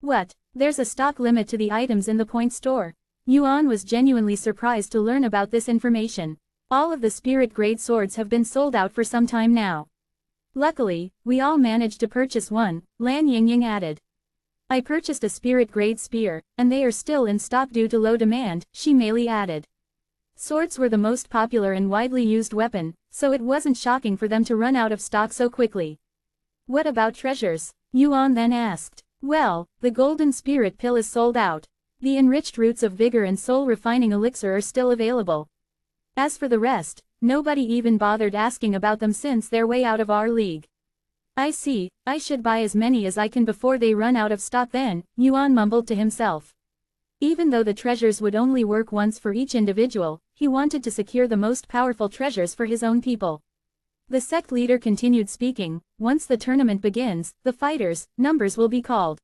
What? There's a stock limit to the items in the point store. Yuan was genuinely surprised to learn about this information. All of the spirit-grade swords have been sold out for some time now. Luckily, we all managed to purchase one, Lan Yingying added. I purchased a spirit-grade spear, and they are still in stock due to low demand, Shi Meili added. Swords were the most popular and widely used weapon, so it wasn't shocking for them to run out of stock so quickly. What about treasures? Yuan then asked. Well, the golden spirit pill is sold out. The enriched roots of vigor and soul refining elixir are still available. As for the rest, nobody even bothered asking about them since they're way out of our league. I see, I should buy as many as I can before they run out of stock then, Yuan mumbled to himself. Even though the treasures would only work once for each individual, he wanted to secure the most powerful treasures for his own people. The sect leader continued speaking. Once the tournament begins, the fighters' numbers will be called.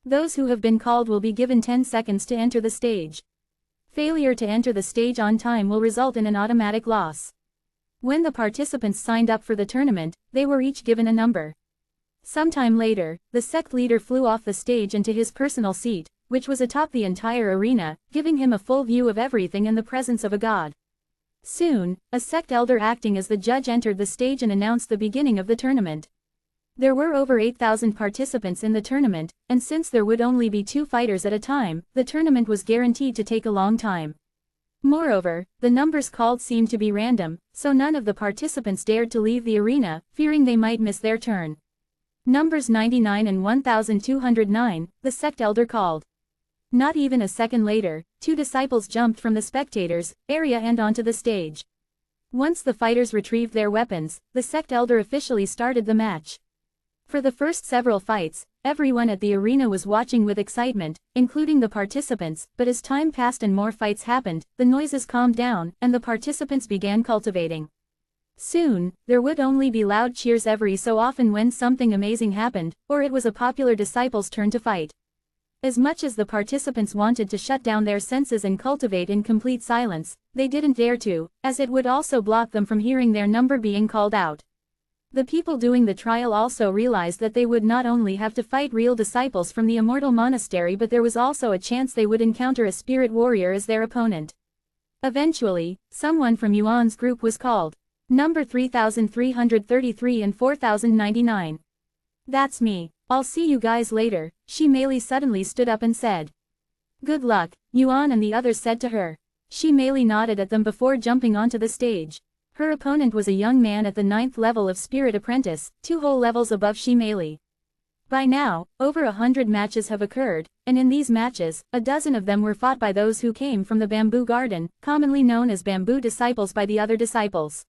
Those who have been called will be given 10 seconds to enter the stage. Failure to enter the stage on time will result in an automatic loss. When the participants signed up for the tournament, they were each given a number. Sometime later, the sect leader flew off the stage into his personal seat, which was atop the entire arena, giving him a full view of everything in the presence of a god. Soon, a sect elder acting as the judge entered the stage and announced the beginning of the tournament. There were over 8,000 participants in the tournament, and since there would only be 2 fighters at a time, the tournament was guaranteed to take a long time. Moreover, the numbers called seemed to be random, so none of the participants dared to leave the arena, fearing they might miss their turn. Numbers 99 and 1209, the sect elder called. Not even a second later, 2 disciples jumped from the spectators' area and onto the stage. Once the fighters retrieved their weapons, the sect elder officially started the match. For the first several fights, everyone at the arena was watching with excitement, including the participants, but as time passed and more fights happened, the noises calmed down, and the participants began cultivating. Soon, there would only be loud cheers every so often when something amazing happened, or it was a popular disciple's turn to fight. As much as the participants wanted to shut down their senses and cultivate in complete silence, they didn't dare to, as it would also block them from hearing their number being called out. The people doing the trial also realized that they would not only have to fight real disciples from the immortal monastery, but there was also a chance they would encounter a spirit warrior as their opponent. Eventually, someone from Yuan's group was called. Number 3333 and 4099. That's me. I'll see you guys later, Shi Meili suddenly stood up and said. Good luck, Yuan and the others said to her. Shi Meili nodded at them before jumping onto the stage. Her opponent was a young man at the 9th level of Spirit Apprentice, 2 whole levels above Shi Meili. By now, over 100 matches have occurred, and in these matches, a dozen of them were fought by those who came from the Bamboo Garden, commonly known as Bamboo Disciples by the other disciples.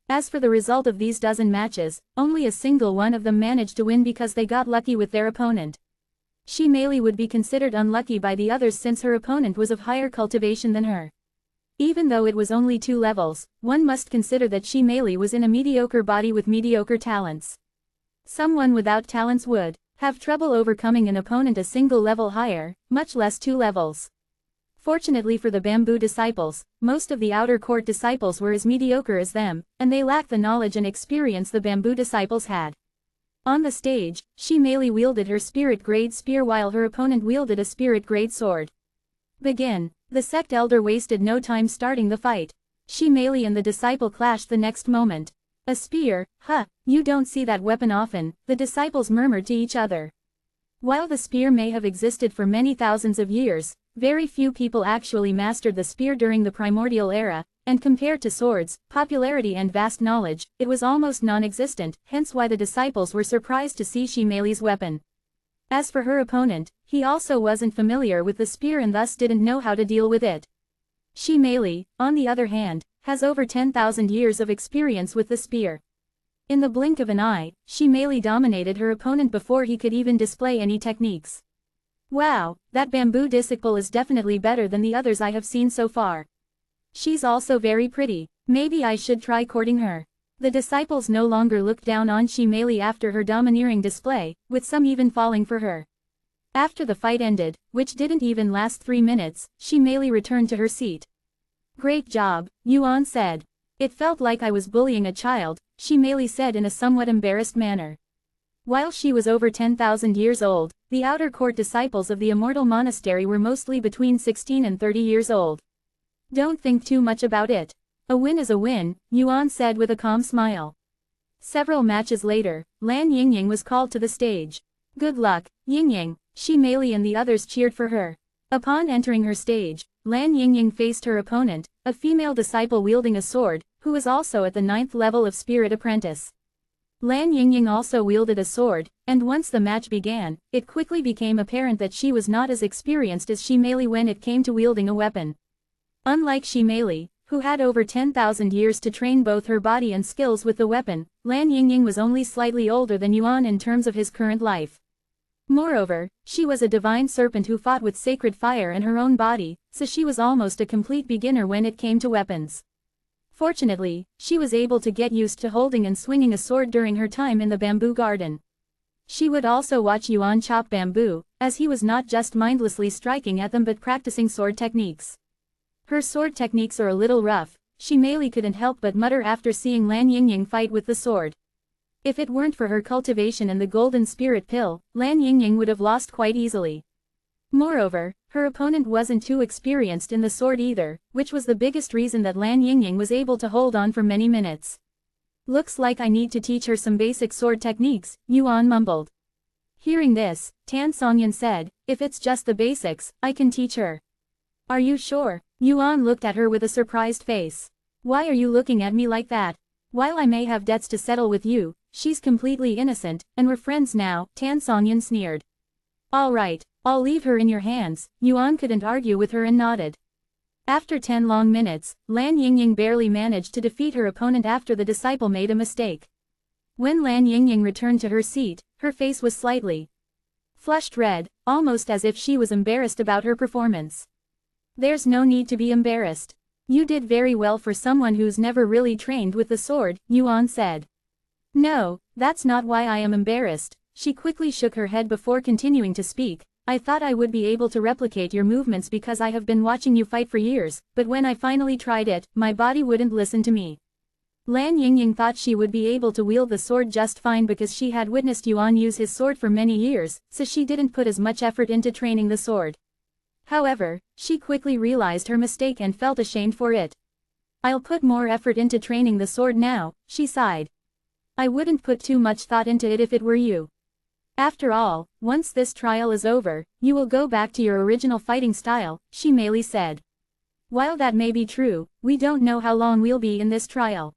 As for the result of these dozen matches, only a single one of them managed to win because they got lucky with their opponent. Shi Meili would be considered unlucky by the others since her opponent was of higher cultivation than her. Even though it was only 2 levels, one must consider that Shi Meili was in a mediocre body with mediocre talents. Someone without talents would have trouble overcoming an opponent a single level higher, much less 2 levels. Fortunately for the Bamboo Disciples, most of the outer court disciples were as mediocre as them, and they lacked the knowledge and experience the Bamboo Disciples had. On the stage, Shi Meili wielded her spirit-grade spear while her opponent wielded a spirit-grade sword. Begin. The sect elder wasted no time starting the fight. Shi Meili and the disciple clashed the next moment. A spear, huh, you don't see that weapon often, the disciples murmured to each other. While the spear may have existed for many thousands of years, very few people actually mastered the spear during the primordial era, and compared to swords, popularity and vast knowledge, it was almost non-existent, hence why the disciples were surprised to see Shi Meili's weapon. As for her opponent, he also wasn't familiar with the spear and thus didn't know how to deal with it. Shi Meili, on the other hand, has over 10,000 years of experience with the spear. In the blink of an eye, Shi Meili dominated her opponent before he could even display any techniques. Wow, that bamboo disciple is definitely better than the others I have seen so far. She's also very pretty, maybe I should try courting her. The disciples no longer looked down on Shi Meili after her domineering display, with some even falling for her. After the fight ended, which didn't even last 3 minutes, Shi Meili returned to her seat. Great job, Yuan said. It felt like I was bullying a child, Shi Meili said in a somewhat embarrassed manner. While she was over 10,000 years old, the outer court disciples of the immortal monastery were mostly between 16 and 30 years old. Don't think too much about it. A win is a win, Yuan said with a calm smile. Several matches later, Lan Yingying was called to the stage. Good luck, Yingying, Shi Meili and the others cheered for her. Upon entering her stage, Lan Yingying faced her opponent, a female disciple wielding a sword, who was also at the 9th level of Spirit Apprentice. Lan Yingying also wielded a sword, and once the match began, it quickly became apparent that she was not as experienced as Shi Meili when it came to wielding a weapon. Unlike Shi Meili, who had over 10,000 years to train both her body and skills with the weapon, Lan Yingying was only slightly older than Yuan in terms of his current life. Moreover, she was a divine serpent who fought with sacred fire in her own body, so she was almost a complete beginner when it came to weapons. Fortunately, she was able to get used to holding and swinging a sword during her time in the bamboo garden. She would also watch Yuan chop bamboo, as he was not just mindlessly striking at them but practicing sword techniques. Her sword techniques are a little rough, Shi Meili couldn't help but mutter after seeing Lan Yingying fight with the sword. If it weren't for her cultivation and the golden spirit pill, Lan Yingying would have lost quite easily. Moreover, her opponent wasn't too experienced in the sword either, which was the biggest reason that Lan Yingying was able to hold on for many minutes. Looks like I need to teach her some basic sword techniques, Yuan mumbled. Hearing this, Tan Songyan said, if it's just the basics, I can teach her. Are you sure? Yuan looked at her with a surprised face. Why are you looking at me like that? While I may have debts to settle with you, she's completely innocent, and we're friends now, Tan Songyan sneered. All right, I'll leave her in your hands, Yuan couldn't argue with her and nodded. After 10 long minutes, Lan Yingying barely managed to defeat her opponent after the disciple made a mistake. When Lan Yingying returned to her seat, her face was slightly flushed red, almost as if she was embarrassed about her performance. There's no need to be embarrassed. You did very well for someone who's never really trained with the sword, Yuan said. No, that's not why I am embarrassed. She quickly shook her head before continuing to speak. I thought I would be able to replicate your movements because I have been watching you fight for years, but when I finally tried it, my body wouldn't listen to me. Lan Yingying thought she would be able to wield the sword just fine because she had witnessed Yuan use his sword for many years, so she didn't put as much effort into training the sword. However, she quickly realized her mistake and felt ashamed for it. I'll put more effort into training the sword now, she sighed. I wouldn't put too much thought into it if it were you. After all, once this trial is over, you will go back to your original fighting style, Shi Meili said. While that may be true, we don't know how long we'll be in this trial.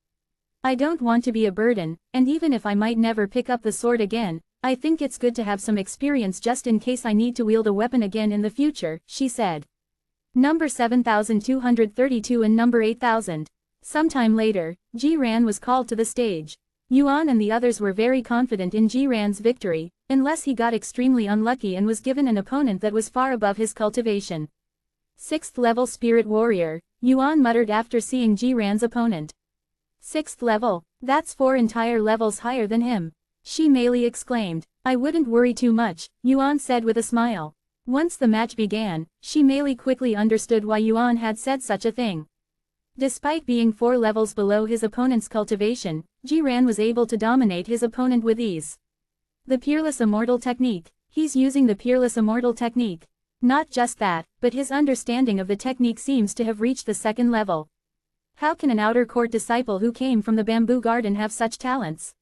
I don't want to be a burden, and even if I might never pick up the sword again, I think it's good to have some experience just in case I need to wield a weapon again in the future, she said. Number 7232 and number 8000. Sometime later, Jiran was called to the stage. Yuan and the others were very confident in Jiran's victory, unless he got extremely unlucky and was given an opponent that was far above his cultivation. 6th level Spirit Warrior, Yuan muttered after seeing Jiran's opponent. 6th level, that's 4 entire levels higher than him. Shi Meili exclaimed. I wouldn't worry too much, Yuan said with a smile. Once the match began, Shi Meili quickly understood why Yuan had said such a thing. Despite being 4 levels below his opponent's cultivation, Jiran was able to dominate his opponent with ease. The Peerless Immortal Technique. He's using the Peerless Immortal Technique. Not just that, but his understanding of the technique seems to have reached the 2nd level. How can an outer court disciple who came from the bamboo garden have such talents?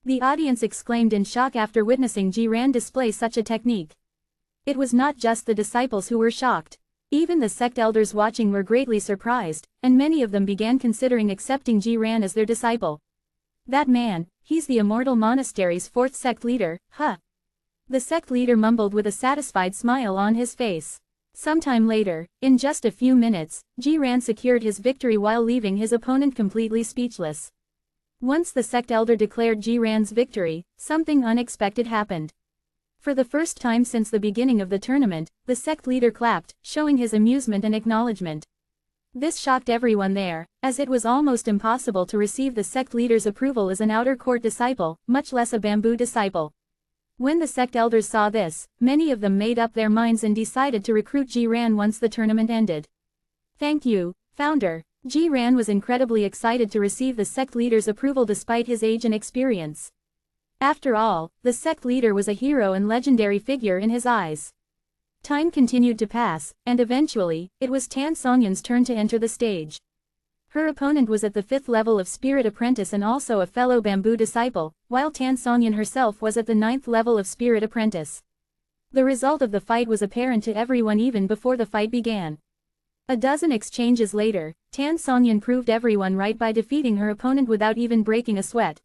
The audience exclaimed in shock after witnessing Jiran display such a technique. It was not just the disciples who were shocked. Even the sect elders watching were greatly surprised, and many of them began considering accepting Jiran as their disciple. That man, he's the Immortal Monastery's 4th sect leader, huh? The sect leader mumbled with a satisfied smile on his face. Sometime later, in just a few minutes, Jiran secured his victory while leaving his opponent completely speechless. Once the sect elder declared Jiran's victory, something unexpected happened. For the first time since the beginning of the tournament, the sect leader clapped, showing his amusement and acknowledgement. This shocked everyone there, as it was almost impossible to receive the sect leader's approval as an outer court disciple, much less a bamboo disciple. When the sect elders saw this, many of them made up their minds and decided to recruit Jiran once the tournament ended. Thank you, founder. Jiran was incredibly excited to receive the sect leader's approval despite his age and experience. After all, the sect leader was a hero and legendary figure in his eyes. Time continued to pass, and eventually, it was Tan Songyun's turn to enter the stage. Her opponent was at the 5th level of Spirit Apprentice and also a fellow bamboo disciple, while Tan Songyun herself was at the 9th level of Spirit Apprentice. The result of the fight was apparent to everyone even before the fight began. A dozen exchanges later, Tan Songyun proved everyone right by defeating her opponent without even breaking a sweat.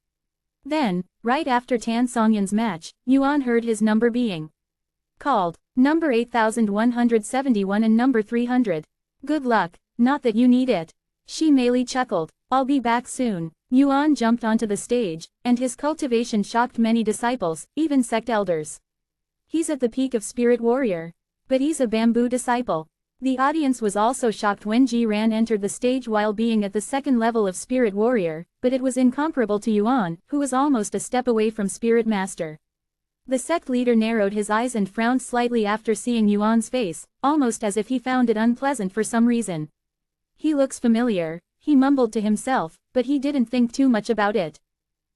Then, right after Tan Songyun's match, Yuan heard his number being called. Number 8171 and number 300. Good luck, not that you need it. She merely chuckled. I'll be back soon. Yuan jumped onto the stage, and his cultivation shocked many disciples, even sect elders. He's at the peak of Spirit Warrior. But he's a bamboo disciple. The audience was also shocked when Ji-ran entered the stage while being at the 2nd level of Spirit Warrior, but it was incomparable to Yuan, who was almost a step away from Spirit Master. The sect leader narrowed his eyes and frowned slightly after seeing Yuan's face, almost as if he found it unpleasant for some reason. He looks familiar, he mumbled to himself, but he didn't think too much about it.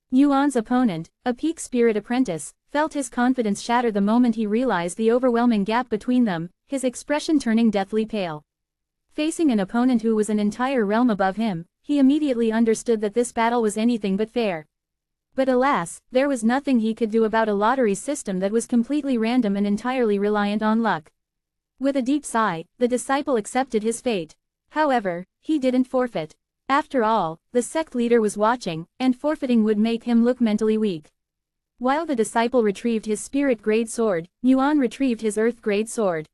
Yuan's opponent, a peak Spirit Apprentice, felt his confidence shatter the moment he realized the overwhelming gap between them, his expression turning deathly pale. Facing an opponent who was an entire realm above him, he immediately understood that this battle was anything but fair. But alas, there was nothing he could do about a lottery system that was completely random and entirely reliant on luck. With a deep sigh, the disciple accepted his fate. However, he didn't forfeit. After all, the sect leader was watching, and forfeiting would make him look mentally weak. While the disciple retrieved his spirit grade sword, Yuan retrieved his earth grade sword.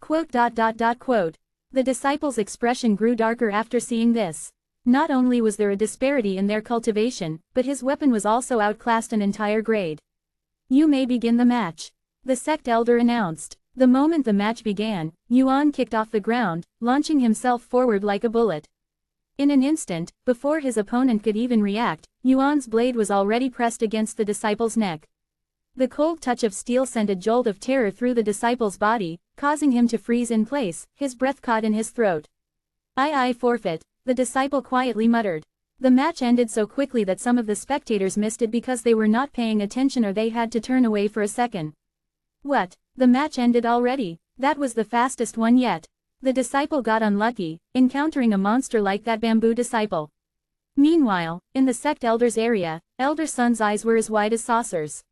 Quote. The disciple's expression grew darker after seeing this. Not only was there a disparity in their cultivation, but his weapon was also outclassed an entire grade. You may begin the match. The sect elder announced. The moment the match began, Yuan kicked off the ground, launching himself forward like a bullet. In an instant, before his opponent could even react, Yuan's blade was already pressed against the disciple's neck. The cold touch of steel sent a jolt of terror through the disciple's body, causing him to freeze in place, his breath caught in his throat. I forfeit, the disciple quietly muttered. The match ended so quickly that some of the spectators missed it because they were not paying attention or they had to turn away for a second. What? The match ended already? That was the fastest one yet. The disciple got unlucky, encountering a monster like that bamboo disciple. Meanwhile, in the sect elder's area, Elder Sun's eyes were as wide as saucers.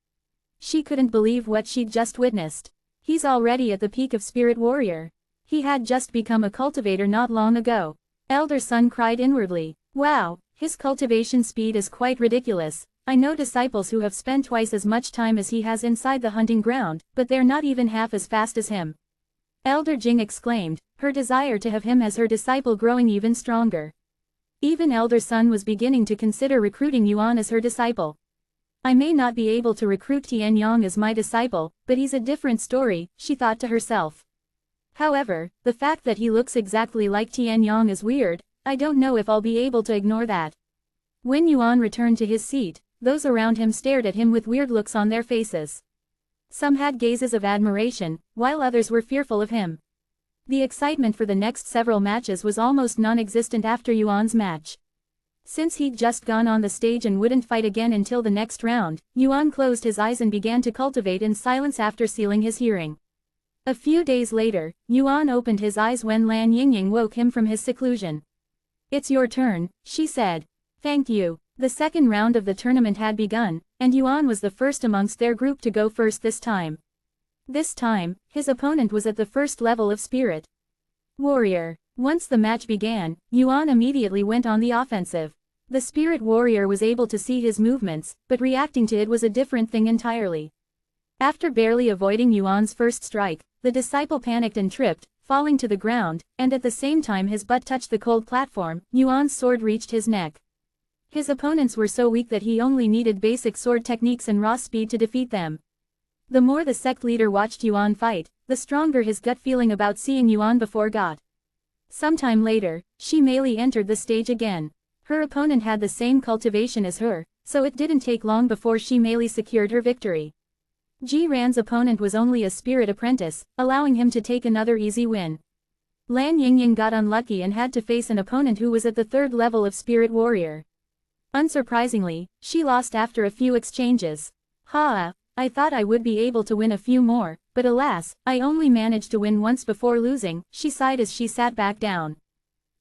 She couldn't believe what she'd just witnessed. He's already at the peak of Spirit Warrior. He had just become a cultivator not long ago. Elder Sun cried inwardly. Wow, his cultivation speed is quite ridiculous. I know disciples who have spent twice as much time as he has inside the hunting ground, but they're not even half as fast as him. Elder Jing exclaimed, her desire to have him as her disciple growing even stronger. Even Elder Sun was beginning to consider recruiting Yuan as her disciple. I may not be able to recruit Tian Yang as my disciple, but he's a different story, she thought to herself. However, the fact that he looks exactly like Tian Yang is weird. I don't know if I'll be able to ignore that. When Yuan returned to his seat, those around him stared at him with weird looks on their faces. Some had gazes of admiration, while others were fearful of him. The excitement for the next several matches was almost non-existent after Yuan's match. Since he'd just gone on the stage and wouldn't fight again until the next round, Yuan closed his eyes and began to cultivate in silence after sealing his hearing. A few days later, Yuan opened his eyes when Lan Yingying woke him from his seclusion. It's your turn, she said. Thank you. The second round of the tournament had begun, and Yuan was the first amongst their group to go first this time. This time, his opponent was at the 1st level of Spirit Warrior. Once the match began, Yuan immediately went on the offensive. The Spirit Warrior was able to see his movements, but reacting to it was a different thing entirely. After barely avoiding Yuan's first strike, the disciple panicked and tripped, falling to the ground, and at the same time his butt touched the cold platform, Yuan's sword reached his neck. His opponents were so weak that he only needed basic sword techniques and raw speed to defeat them. The more the sect leader watched Yuan fight, the stronger his gut feeling about seeing Yuan before got. Sometime later, Shi Meili entered the stage again. Her opponent had the same cultivation as her, so it didn't take long before Shi Meili secured her victory. Ji-ran's opponent was only a spirit apprentice, allowing him to take another easy win. Lan Yingying got unlucky and had to face an opponent who was at the 3rd level of Spirit Warrior. Unsurprisingly, she lost after a few exchanges. I thought I would be able to win a few more, but alas, I only managed to win once before losing, she sighed as she sat back down.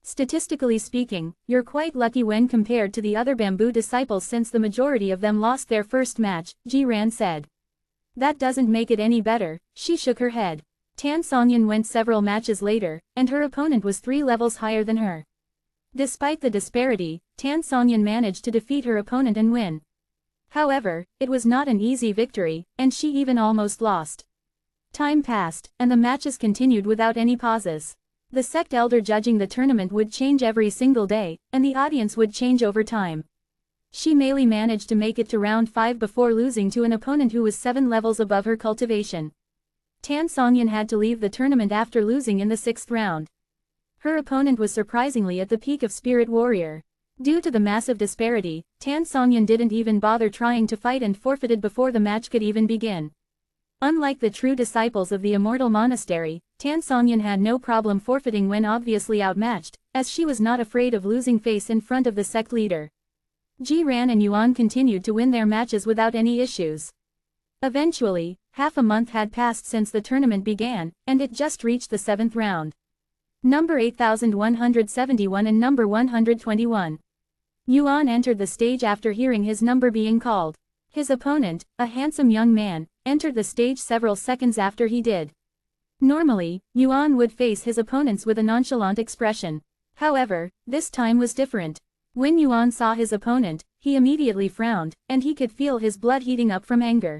Statistically speaking, you're quite lucky when compared to the other bamboo disciples since the majority of them lost their first match, Jiran said. That doesn't make it any better, she shook her head. Tan Songyun went several matches later, and her opponent was 3 levels higher than her. Despite the disparity, Tan Songyun managed to defeat her opponent and win. However, it was not an easy victory, and she even almost lost. Time passed, and the matches continued without any pauses. The sect elder judging the tournament would change every single day, and the audience would change over time. She merely managed to make it to round 5 before losing to an opponent who was 7 levels above her cultivation. Tan Songyun had to leave the tournament after losing in the 6th round. Her opponent was surprisingly at the peak of Spirit Warrior. Due to the massive disparity, Tan Songyun didn't even bother trying to fight and forfeited before the match could even begin. Unlike the true disciples of the Immortal Monastery, Tan Songyun had no problem forfeiting when obviously outmatched, as she was not afraid of losing face in front of the sect leader. Jiran and Yuan continued to win their matches without any issues. Eventually, half a month had passed since the tournament began, and it just reached the 7th round. Number 8171 and number 121. Yuan entered the stage after hearing his number being called. His opponent, a handsome young man, entered the stage several seconds after he did. Normally, Yuan would face his opponents with a nonchalant expression. However, this time was different. When Yuan saw his opponent, he immediately frowned, and he could feel his blood heating up from anger.